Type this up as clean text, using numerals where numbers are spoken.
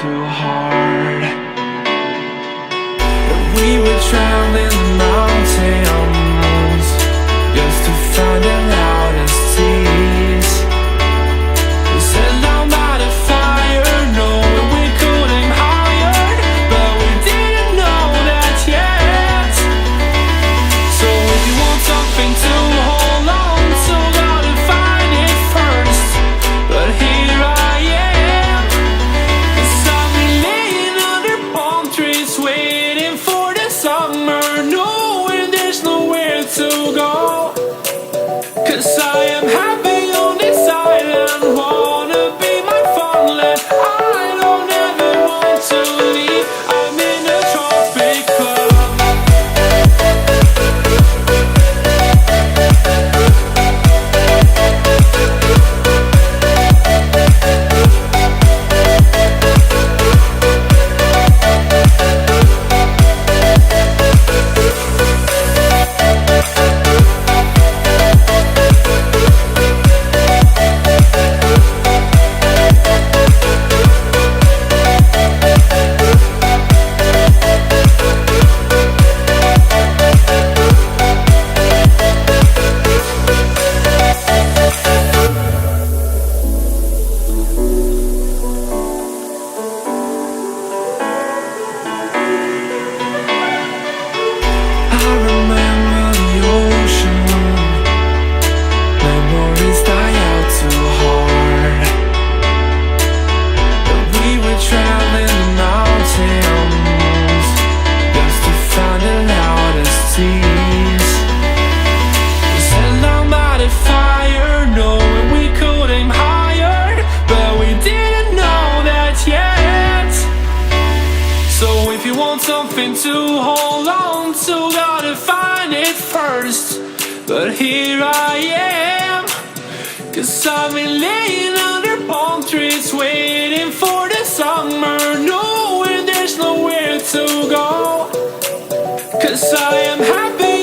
too hard. And we were traveling the mountains just to find the loudest tears. We set down by the fire, knowing we could aim higher, but we didn't know that yet. So if you want something to hold on to, gotta find it first. But here I am, 'cause I've been laying under palm trees, waiting for the summer, knowing there's nowhere to go. 'Cause I am happy on this island, wanna be my farmland. I don't ever want to leave, I'm in a tropic club. I remember the ocean, memories die out too hard. But we were traveling the mountains just to find the loudest tears. We sat down by the fire, knowing we could aim higher, but we didn't know that yet. So if you want something to hold on to, gotta find it first. But here I am, 'cause I've been laying under palm trees, waiting for the summer, knowing there's nowhere to go. 'Cause I am happy